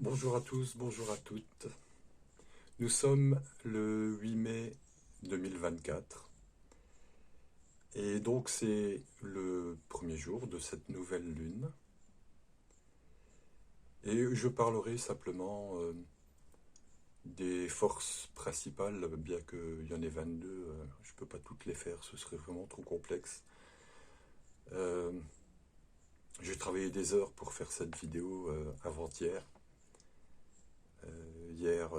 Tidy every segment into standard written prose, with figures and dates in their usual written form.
Bonjour à tous, bonjour à toutes. Nous sommes le 8 mai 2024 et donc c'est le premier jour de cette nouvelle lune. Et je parlerai simplement des forces principales, bien qu'il y en ait 22, je ne peux pas toutes les faire, ce serait vraiment trop complexe. Euh, j'ai travaillé des heures pour faire cette vidéo avant-hier. Hier,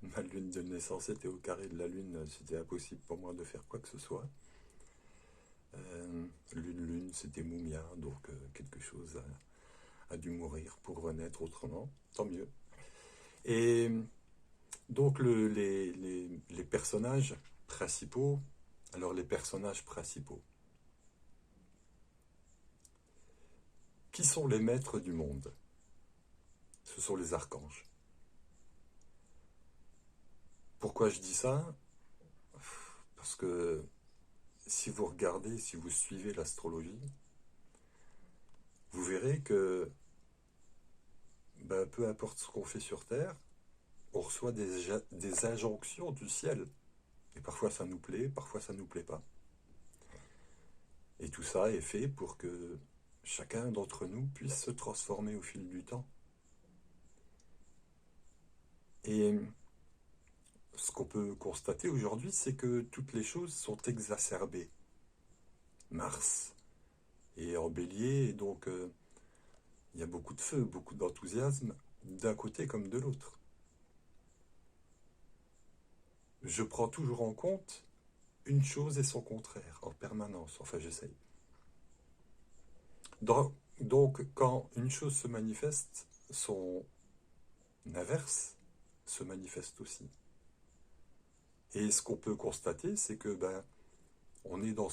ma lune de naissance était au carré de la lune, c'était impossible pour moi de faire quoi que ce soit. Lune, c'était Moumia, donc quelque chose a dû mourir pour renaître autrement, tant mieux. Et donc les personnages principaux, alors les personnages principaux, qui sont les maîtres du monde? Ce sont les archanges. Pourquoi je dis ça? Parce que si vous regardez, si vous suivez l'astrologie, vous verrez que peu importe ce qu'on fait sur Terre, on reçoit des injonctions du ciel. Et parfois ça nous plaît, parfois ça nous plaît pas. Et tout ça est fait pour que chacun d'entre nous puisse se transformer au fil du temps. Et ce qu'on peut constater aujourd'hui, c'est que toutes les choses sont exacerbées. Mars est en bélier, et donc il y a beaucoup de feu, beaucoup d'enthousiasme, d'un côté comme de l'autre. Je prends toujours en compte une chose et son contraire, en permanence, enfin j'essaye. Donc quand une chose se manifeste, son inverse se manifeste aussi. Et ce qu'on peut constater, c'est que on est dans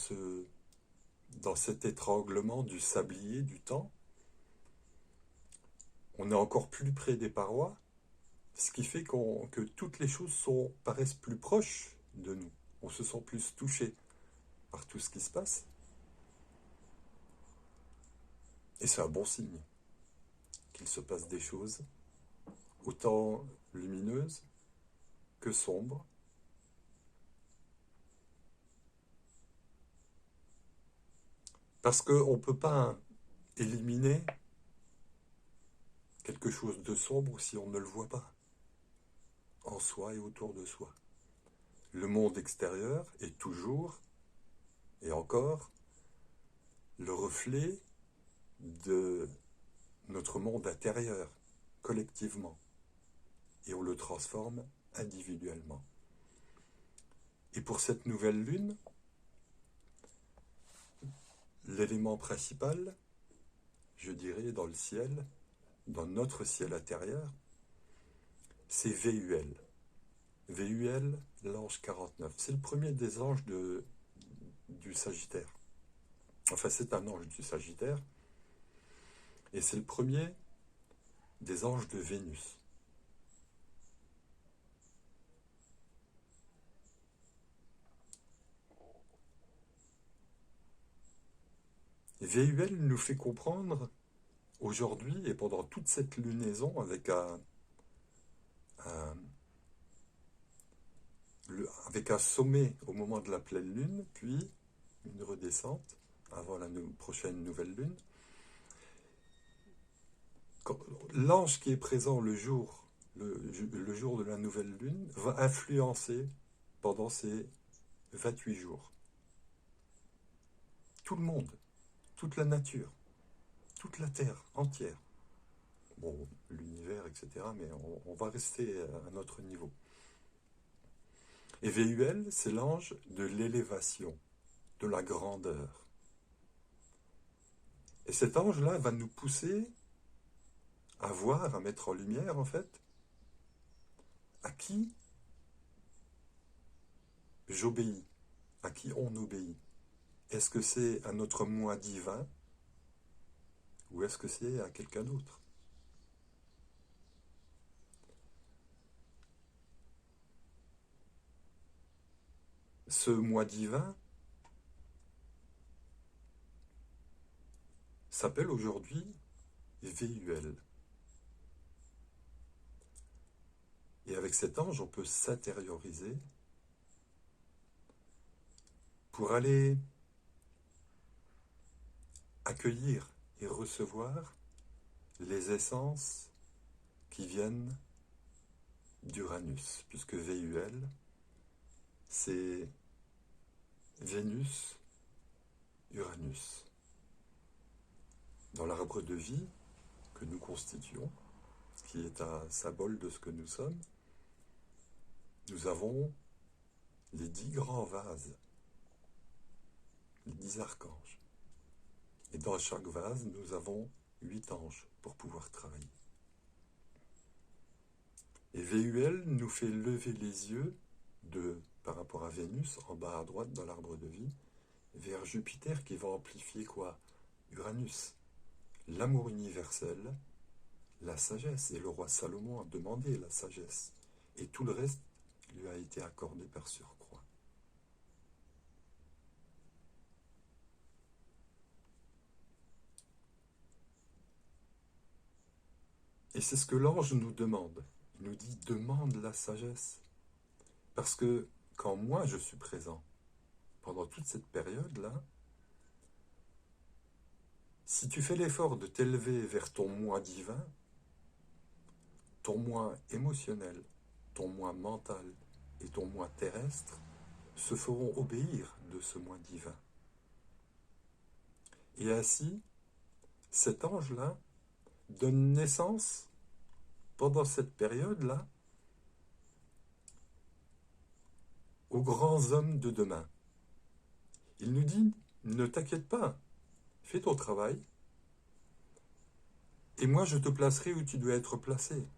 cet étranglement du sablier du temps. On est encore plus près des parois, ce qui fait que toutes les choses paraissent plus proches de nous. On se sent plus touché par tout ce qui se passe. Et c'est un bon signe qu'il se passe des choses autant lumineuses que sombres. Parce qu'on ne peut pas éliminer quelque chose de sombre si on ne le voit pas en soi et autour de soi. Le monde extérieur est toujours et encore le reflet de notre monde intérieur, collectivement, et on le transforme individuellement. Et pour cette nouvelle lune, l'élément principal, je dirais, dans le ciel, dans notre ciel intérieur, c'est VUL. VUL, l'ange 49. C'est le premier des anges du Sagittaire. Enfin, c'est un ange du Sagittaire. Et c'est le premier des anges de Vénus. VUL nous fait comprendre aujourd'hui et pendant toute cette lunaison avec avec un sommet au moment de la pleine lune, puis une redescente avant la prochaine nouvelle lune. L'ange qui est présent le jour de la nouvelle lune va influencer pendant ces 28 jours tout le monde, toute la nature, toute la Terre entière. Bon, l'univers, etc., mais on va rester à notre niveau. Et VUL, c'est l'ange de l'élévation, de la grandeur. Et cet ange-là va nous pousser à voir, à mettre en lumière, en fait, à qui j'obéis, à qui on obéit. Est-ce que c'est à notre moi divin ou est-ce que c'est à quelqu'un d'autre? Ce moi divin s'appelle aujourd'hui VUL. avec cet ange, on peut s'intérioriser pour aller accueillir et recevoir les essences qui viennent d'Uranus, puisque VUL, c'est Vénus, Uranus. Dans l'arbre de vie que nous constituons, qui est un symbole de ce que nous sommes, nous avons les 10 grands vases, les 10 archanges. Et dans chaque vase, nous avons 8 anges pour pouvoir travailler. Et VUL nous fait lever les yeux par rapport à Vénus, en bas à droite dans l'arbre de vie, vers Jupiter qui va amplifier quoi? Uranus, l'amour universel, la sagesse. Et le roi Salomon a demandé la sagesse. Et tout le reste lui a été accordé par surcroît. Et c'est ce que l'ange nous demande. Il nous dit, demande la sagesse. Parce que quand moi je suis présent, pendant toute cette période-là, si tu fais l'effort de t'élever vers ton moi divin, ton moi émotionnel, ton moi mental et ton moi terrestre se feront obéir de ce moi divin. Et ainsi, cet ange-là donne naissance, pendant cette période-là, aux grands hommes de demain. Il nous dit, ne t'inquiète pas, fais ton travail, et moi je te placerai où tu dois être placé.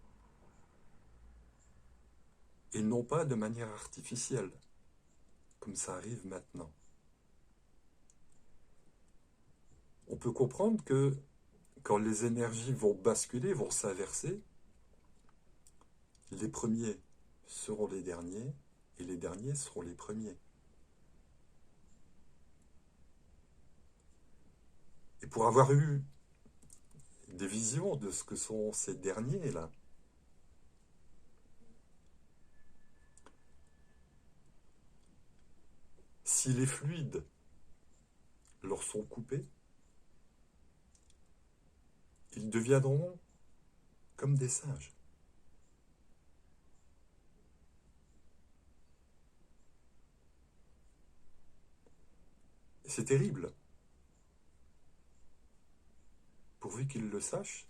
Et non pas de manière artificielle, comme ça arrive maintenant. On peut comprendre que quand les énergies vont basculer, vont s'inverser, les premiers seront les derniers, et les derniers seront les premiers. Et pour avoir eu des visions de ce que sont ces derniers-là, si les fluides leur sont coupés, ils deviendront comme des singes. Et c'est terrible. Pourvu qu'ils le sachent,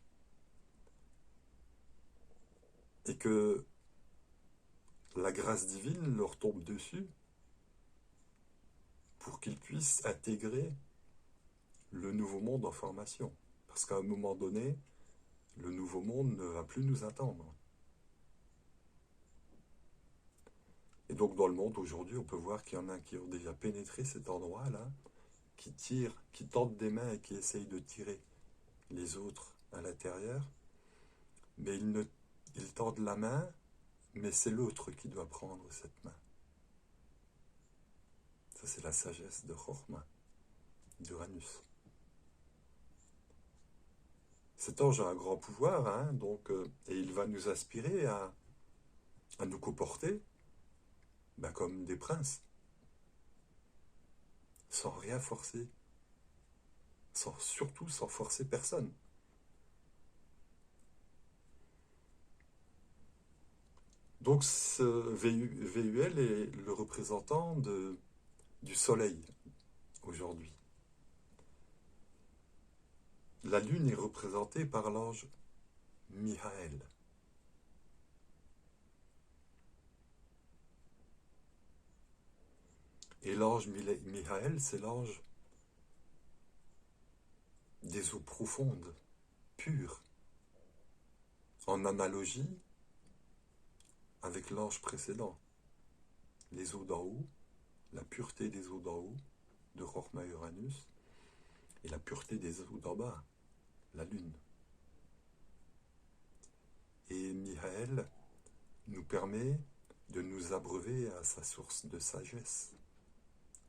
et que la grâce divine leur tombe dessus, pour qu'ils puissent intégrer le nouveau monde en formation. Parce qu'à un moment donné, le nouveau monde ne va plus nous attendre. Et donc dans le monde aujourd'hui, on peut voir qu'il y en a qui ont déjà pénétré cet endroit-là, qui tirent, qui tendent des mains et qui essayent de tirer les autres à l'intérieur, mais ils tendent la main, mais c'est l'autre qui doit prendre cette main. Ça, c'est la sagesse de Chokhmah, d'Uranus. Cet ange a un grand pouvoir, hein, donc, et il va nous aspirer à nous comporter comme des princes, sans rien forcer, surtout sans forcer personne. Donc ce VUL est le représentant du soleil aujourd'hui. La lune est représentée par l'ange Michael. Et l'ange Michael, c'est l'ange des eaux profondes, pures, en analogie avec l'ange précédent. Les eaux d'en haut, la pureté des eaux d'en haut, de Chokhmah Uranus, et la pureté des eaux d'en bas, la lune. Et Michael nous permet de nous abreuver à sa source de sagesse.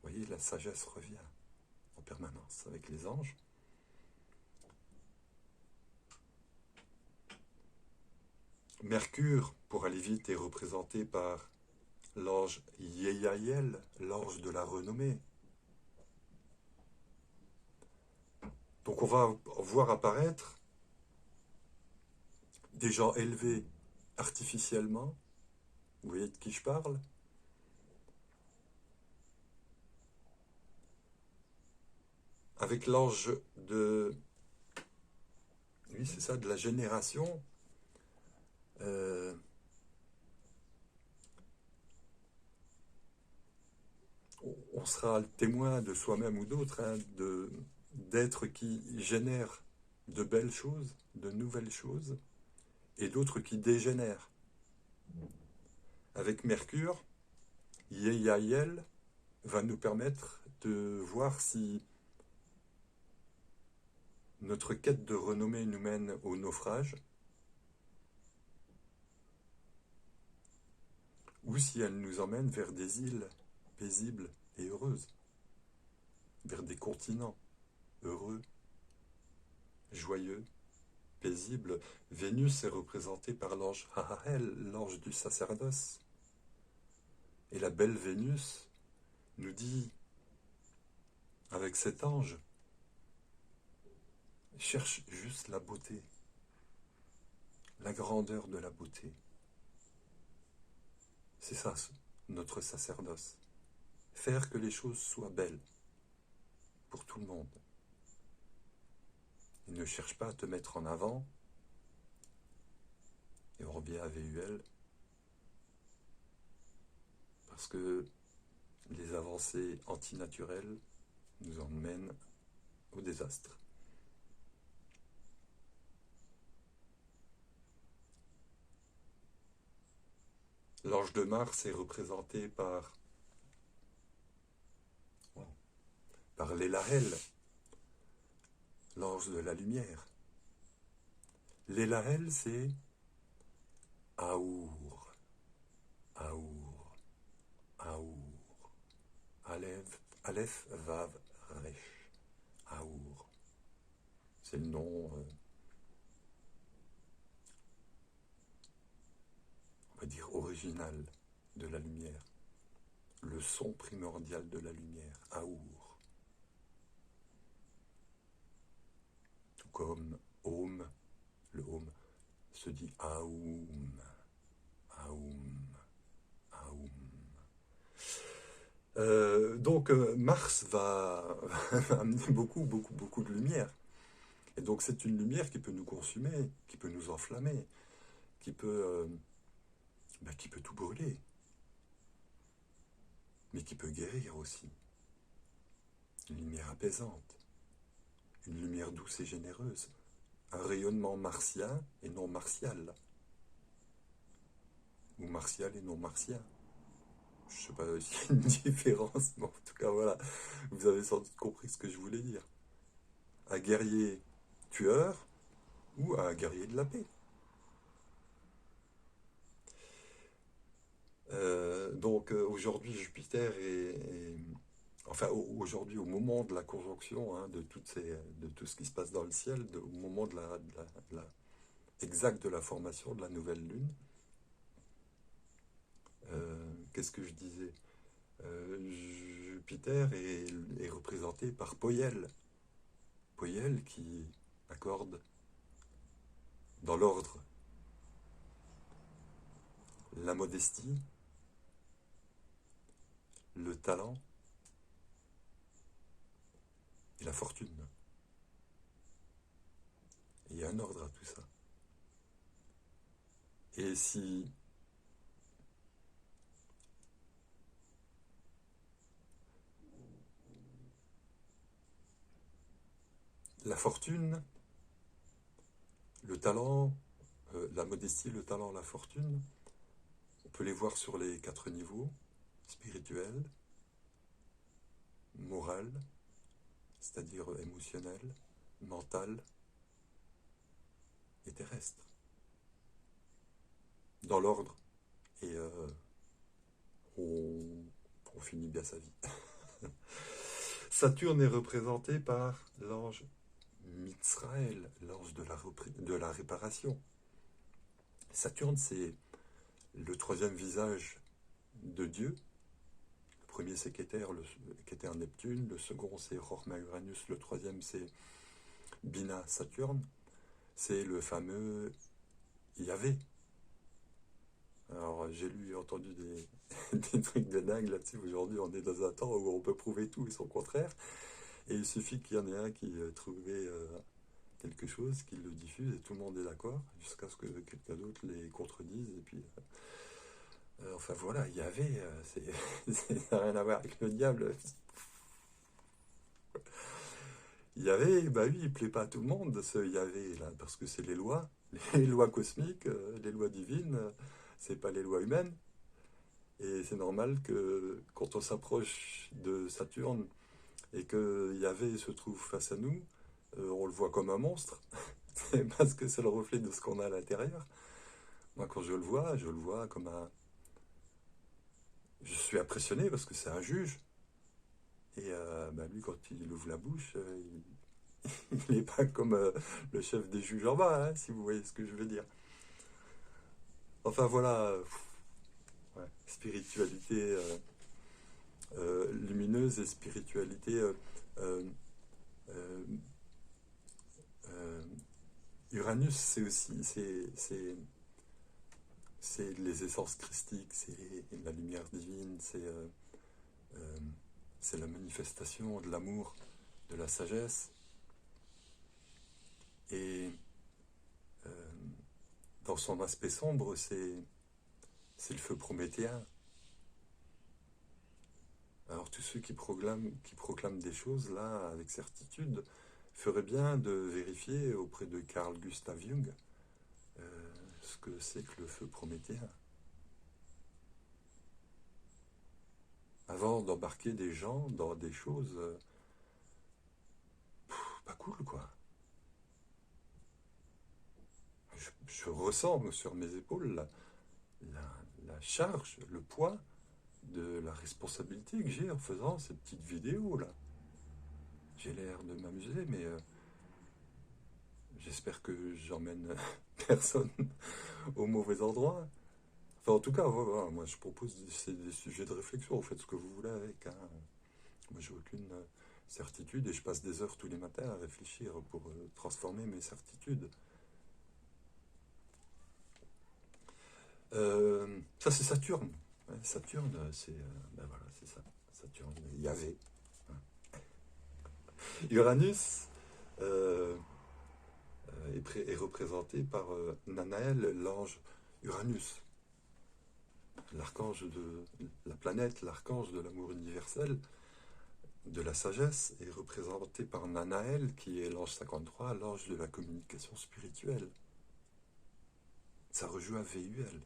Vous voyez, la sagesse revient en permanence avec les anges. Mercure, pour pour aller vite, est représenté par l'ange Yeyaïel, l'ange de la renommée. Donc on va voir apparaître des gens élevés artificiellement. Vous voyez de qui je parle? Avec l'ange de... Oui, c'est ça, de la génération. On sera le témoin de soi-même ou d'autres, hein, d'êtres qui génèrent de belles choses, de nouvelles choses, et d'autres qui dégénèrent. Avec Mercure, Yeyaïel va nous permettre de voir si notre quête de renommée nous mène au naufrage, ou si elle nous emmène vers des îles paisibles et heureuses, vers des continents heureux, joyeux, paisibles. Vénus est représentée par l'ange Hahael, l'ange du sacerdoce. Et la belle Vénus nous dit, avec cet ange, cherche juste la beauté, la grandeur de la beauté. C'est ça, notre sacerdoce. Faire que les choses soient belles pour tout le monde. Et ne cherche pas à te mettre en avant. Et on revient à VUL. Parce que les avancées antinaturelles nous emmènent au désastre. L'ange de Mars est représenté par l'Elahel, l'ange de la lumière. L'Elahel, c'est Aour, Aour, Aour, Aleph, Vav, Resh, Aour. C'est le nom, on va dire, original de la lumière. Le son primordial de la lumière, Aour. Tout comme Om, le Om se dit Aoum, Aoum, Aoum. Donc Mars va amener beaucoup de lumière. Et donc c'est une lumière qui peut nous consumer, qui peut nous enflammer, qui peut tout brûler, mais qui peut guérir aussi. Une lumière apaisante, une lumière douce et généreuse, un rayonnement martien et non martial, ou martial et non martien. Je ne sais pas s'il y a une différence, mais en tout cas voilà, vous avez sans doute compris ce que je voulais dire. Un guerrier tueur ou un guerrier de la paix. Donc aujourd'hui Jupiter enfin aujourd'hui au moment de la conjonction hein, de tout ce qui se passe dans le ciel, au moment de exact de la formation de la nouvelle lune. Qu'est-ce que je disais? Jupiter est représenté par Poyel. Poyel qui accorde dans l'ordre la modestie, le talent et la fortune. Et il y a un ordre à tout ça. Et si la fortune, le talent, la modestie, le talent, la fortune, on peut les voir sur les 4 niveaux, spirituel, moral, c'est-à-dire émotionnel, mental et terrestre. Dans l'ordre, et on finit bien sa vie. Saturne est représenté par l'ange Mitzraël, l'ange de la réparation. Saturne, c'est le troisième visage de Dieu. Le premier c'est Keter, Neptune, le second c'est Rorma Uranus, le troisième c'est Bina Saturne, c'est le fameux Yahvé. Alors j'ai lu et entendu des trucs de dingue là-dessus. Aujourd'hui on est dans un temps où on peut prouver tout et son contraire. Et il suffit qu'il y en ait un qui trouvait quelque chose, qu'il le diffuse et tout le monde est d'accord, jusqu'à ce que quelqu'un d'autre les contredise. Et puis, enfin voilà, Yahvé, ça n'a rien à voir avec le diable. Yahvé, bah oui, il plaît pas à tout le monde, ce Yahvé là, parce que c'est les lois cosmiques, les lois divines, c'est pas les lois humaines. Et c'est normal que quand on s'approche de Saturne et que Yahvé se trouve face à nous, on le voit comme un monstre, parce que c'est le reflet de ce qu'on a à l'intérieur. Moi, quand je le vois comme un... Je suis impressionné parce que c'est un juge. Et bah, lui, quand il ouvre la bouche, il n'est pas comme le chef des juges en bas, hein, si vous voyez ce que je veux dire. Enfin voilà, ouais, spiritualité lumineuse et spiritualité euh, euh, euh, Uranus, c'est aussi c'est les essences christiques, c'est la lumière divine, euh, c'est la manifestation de l'amour, de la sagesse. Et euh, dans son aspect sombre, c'est le feu prométhéen. Alors tous ceux qui proclament des choses là avec certitude feraient bien de vérifier auprès de Carl Gustav Jung ce que c'est que le feu prométhéen. Avant d'embarquer des gens dans des choses pas cool quoi. Je ressens sur mes épaules la charge, le poids de la responsabilité que j'ai en faisant ces petites vidéos là. J'ai l'air de m'amuser, mais j'espère que j'emmène personne au mauvais endroit. Enfin, en tout cas, voilà, moi je propose des sujets de réflexion. Vous faites ce que vous voulez avec. Hein. Moi, j'ai aucune certitude et je passe des heures tous les matins à réfléchir pour transformer mes certitudes. Ça, c'est Saturne. Ouais, Saturne, c'est ben voilà, c'est ça. Saturne, Yahvé. Uranus euh, est représenté par Nanaël, l'ange Uranus, l'archange de la planète, l'archange de l'amour universel, de la sagesse, est représenté par Nanaël, qui est l'ange 53, l'ange de la communication spirituelle. Ça rejoue à VUL.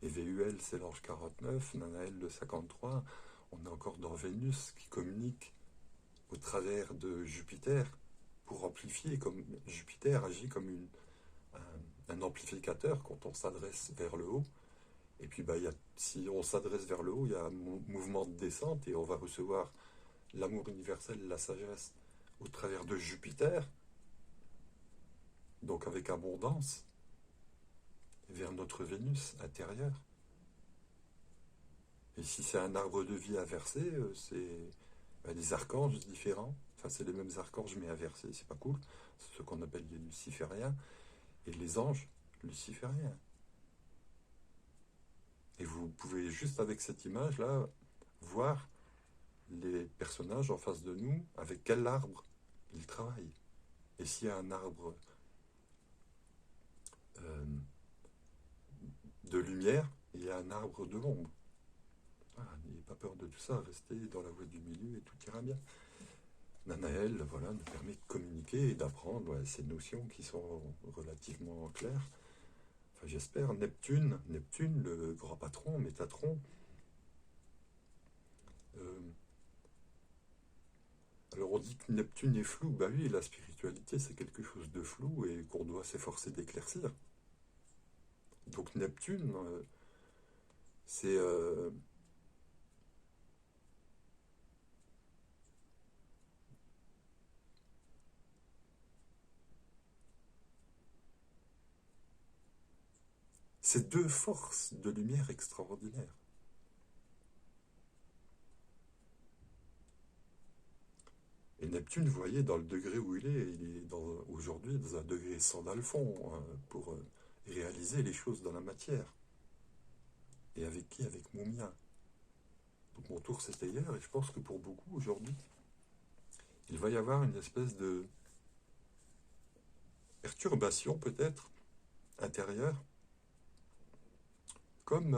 Et VUL, c'est l'ange 49, Nanaël le 53. On est encore dans Vénus qui communique au travers de Jupiter pour amplifier, comme Jupiter agit comme un amplificateur quand on s'adresse vers le haut. Et puis si on s'adresse vers le haut, il y a un mouvement de descente et on va recevoir l'amour universel, la sagesse au travers de Jupiter, donc avec abondance, vers notre Vénus intérieure. Et si c'est un arbre de vie inversé, c'est des archanges différents. Enfin, c'est les mêmes archanges mais inversés, c'est pas cool. C'est ce qu'on appelle les lucifériens. Et les anges lucifériens. Et vous pouvez juste avec cette image-là voir les personnages en face de nous avec quel arbre ils travaillent. Et s'il y a un arbre euh, de lumière, il y a un arbre de l'ombre. Voilà, n'ayez pas peur de tout ça, restez dans la voie du milieu et tout ira bien. Nanaël, voilà, nous permet de communiquer et d'apprendre ces notions qui sont relativement claires. Enfin, j'espère. Neptune, le grand patron, Métatron. Euh, alors on dit que Neptune est flou. Bah oui, la spiritualité c'est quelque chose de flou et qu'on doit s'efforcer d'éclaircir. Donc Neptune, c'est C'est deux forces de lumière extraordinaires. Et Neptune, vous voyez, dans le degré où il est aujourd'hui dans un degré sans d'alfond, pour réaliser les choses dans la matière. Et avec qui? Avec Moumia. Donc mon tour c'était hier, et je pense que pour beaucoup aujourd'hui, il va y avoir une espèce de perturbation peut-être intérieure, comme,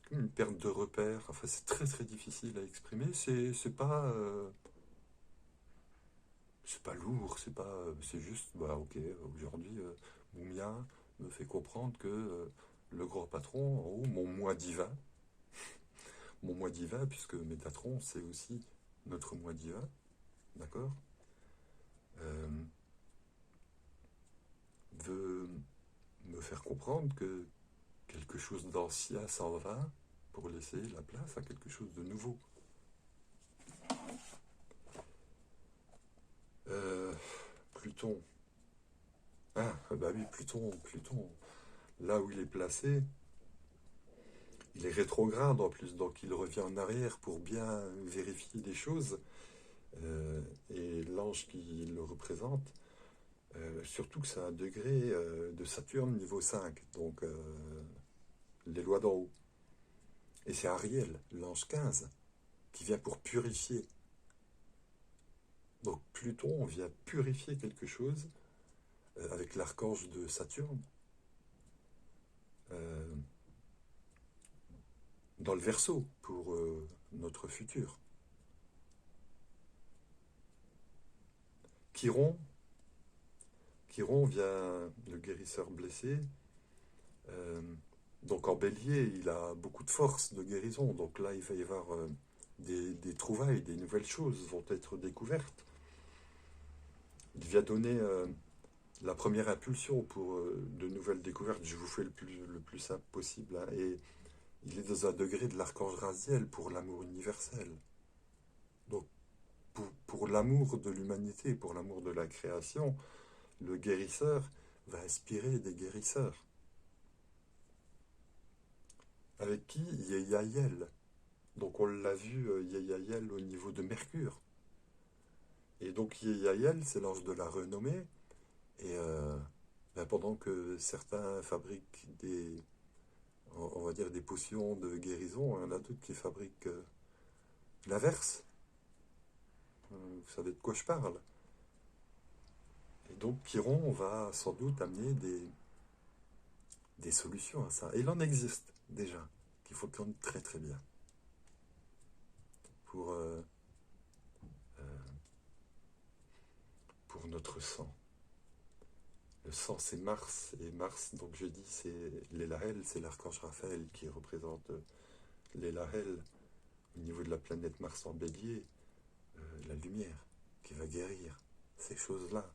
comme une perte de repère. Enfin, c'est très très difficile à exprimer. C'est pas lourd, c'est juste, bah ok, aujourd'hui, Moumia me fait comprendre que le grand patron, en haut, mon moi divin, puisque Métatron, c'est aussi notre moi divin, d'accord, euh, veut me faire comprendre que quelque chose d'ancien s'en va pour laisser la place à quelque chose de nouveau. Euh, Pluton. Ah, bah oui, Pluton, là où il est placé, il est rétrograde en plus, donc il revient en arrière pour bien vérifier les choses. Et l'ange qui le représente, surtout que c'est un degré de Saturne niveau 5, donc les lois d'en haut. Et c'est Ariel, l'ange 15, qui vient pour purifier. Donc Pluton vient purifier quelque chose avec l'archange de Saturne euh, dans le Verseau pour notre futur. Chiron, Chiron vient le guérisseur blessé. euh, donc en bélier, il a beaucoup de force de guérison. Donc là, il va y avoir des trouvailles, des nouvelles choses vont être découvertes. Il vient donner la première impulsion pour de nouvelles découvertes. Je vous fais le plus simple possible, hein. Et il est dans un degré de l'archange Raziel pour l'amour universel. Donc pour l'amour de l'humanité, pour l'amour de la création, le guérisseur va inspirer des guérisseurs. Avec qui? Yeyaïel. Donc on l'a vu, Yeyaïel au niveau de Mercure. Et donc Yeyaïel, c'est l'ange de la renommée. Et ben, pendant que certains fabriquent on va dire des potions de guérison, il y en a d'autres qui fabriquent l'inverse. Vous savez de quoi je parle. Et donc Chiron va sans doute amener des solutions à ça. Et il en existe déjà, qu'il faut connaître très très bien. Pour, euh, pour notre sang. Le sang, c'est Mars, et Mars, donc je dis, c'est l'Élahel, c'est l'archange Raphaël qui représente l'Élahel au niveau de la planète Mars en bélier, la lumière qui va guérir ces choses-là.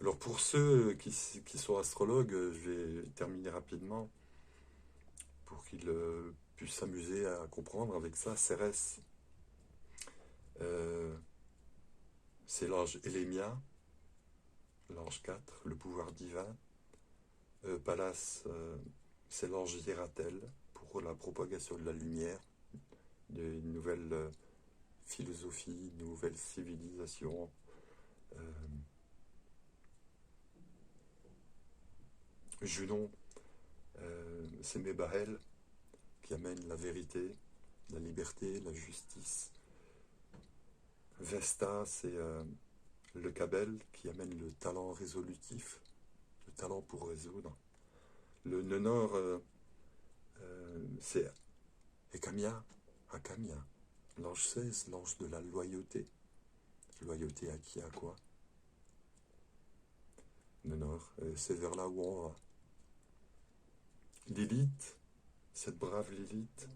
Alors pour ceux qui sont astrologues, je vais terminer rapidement pour qu'ils puissent s'amuser à comprendre avec ça. Cérès, euh, c'est l'ange Élémia, l'ange 4, le pouvoir divin. Pallas, c'est l'ange Hiératel pour la propagation de la lumière, d'une nouvelle philosophie, une nouvelle civilisation. Euh, Junon, c'est Mébaël qui amène la vérité, la liberté, la justice. Vesta, c'est le Cabel qui amène le talent résolutif, le talent pour résoudre. Le Nenor, c'est Ekamia, Akamia. L'ange 16, l'ange de la loyauté. Loyauté à qui, à quoi? Nenor, c'est vers là où on va. Lilith, cette brave Lilith,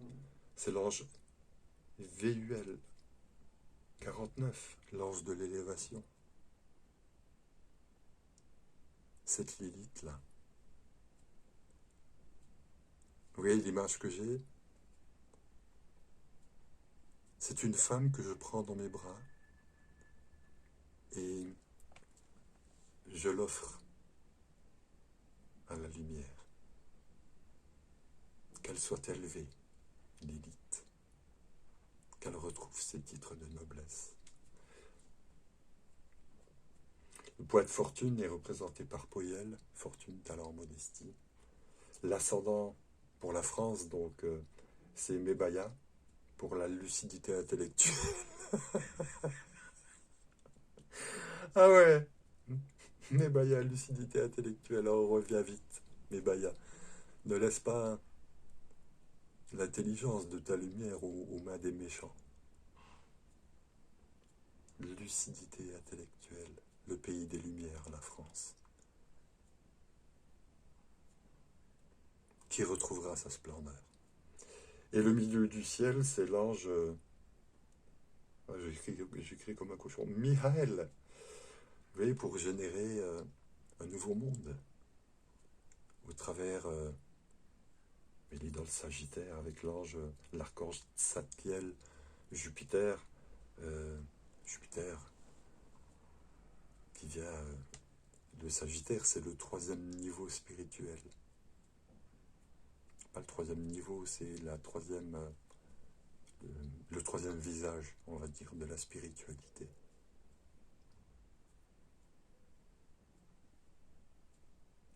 c'est l'ange Véuel, 49, l'ange de l'élévation. Cette Lilith-là. Vous voyez l'image que j'ai? C'est une femme que je prends dans mes bras et je l'offre à la lumière. Qu'elle soit élevée, Lilith, qu'elle retrouve ses titres de noblesse. Le poète Fortune est représenté par Poyel, Fortune, talent, modestie. L'ascendant pour la France, donc c'est Mébaya, pour la lucidité intellectuelle. Ah ouais, Mébaya, lucidité intellectuelle, on revient vite. Mébaya, ne laisse pas l'intelligence de ta lumière aux mains des méchants. Lucidité intellectuelle, le pays des lumières, la France. Qui retrouvera sa splendeur. Et le milieu du ciel, c'est l'ange... j'écris comme un cochon. Mihaël. Vous voyez, pour générer un nouveau monde. Au travers... il est dans le Sagittaire avec l'ange, l'archange Tzatkiel, Jupiter. Jupiter qui vient... le Sagittaire, c'est le 3e niveau spirituel. Pas le 3e niveau, c'est la 3e... le 3e visage, on va dire, de la spiritualité.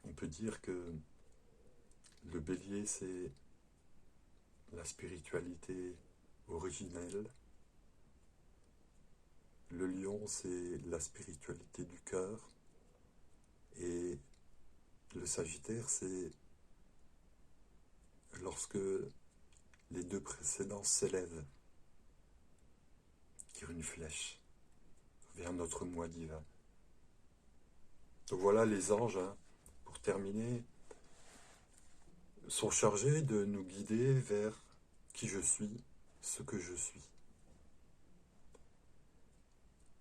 On peut dire que le bélier, c'est la spiritualité originelle. Le lion, c'est la spiritualité du cœur. Et le Sagittaire, c'est lorsque les deux précédents s'élèvent, tirent une flèche vers notre moi divin. Donc voilà, les anges, hein, pour terminer, sont chargés de nous guider vers qui je suis, ce que je suis.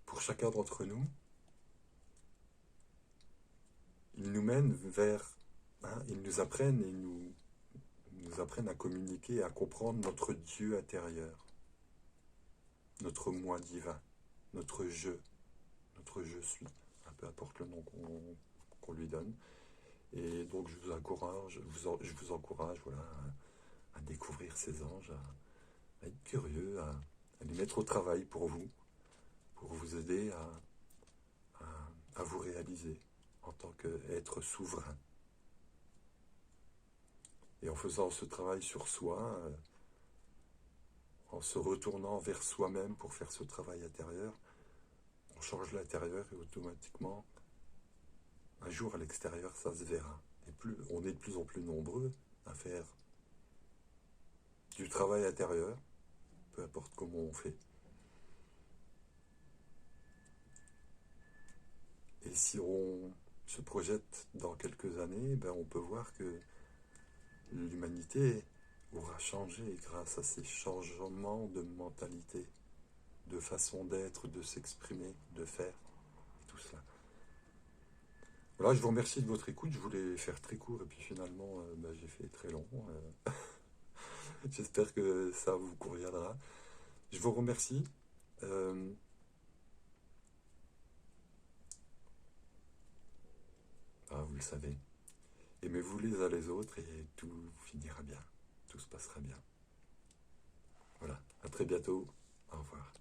Pour chacun d'entre nous, ils nous mènent vers, ils nous apprennent et nous apprennent à communiquer, à comprendre notre Dieu intérieur, notre moi divin, notre je suis, peu importe le nom qu'on lui donne. Et donc je vous encourage voilà, à découvrir ces anges, à être curieux, à les mettre au travail pour vous aider à vous réaliser en tant qu'être souverain. Et en faisant ce travail sur soi, en se retournant vers soi-même pour faire ce travail intérieur, on change l'intérieur et automatiquement, un jour à l'extérieur, ça se verra. Et on est de plus en plus nombreux à faire du travail intérieur, peu importe comment on fait. Et si on se projette dans quelques années, on peut voir que l'humanité aura changé grâce à ces changements de mentalité, de façon d'être, de s'exprimer, de faire, tout cela. Voilà, je vous remercie de votre écoute. Je voulais faire très court et puis finalement, j'ai fait très long. J'espère que ça vous conviendra. Je vous remercie. Vous le savez. Aimez-vous les uns les autres et tout finira bien. Tout se passera bien. Voilà, à très bientôt. Au revoir.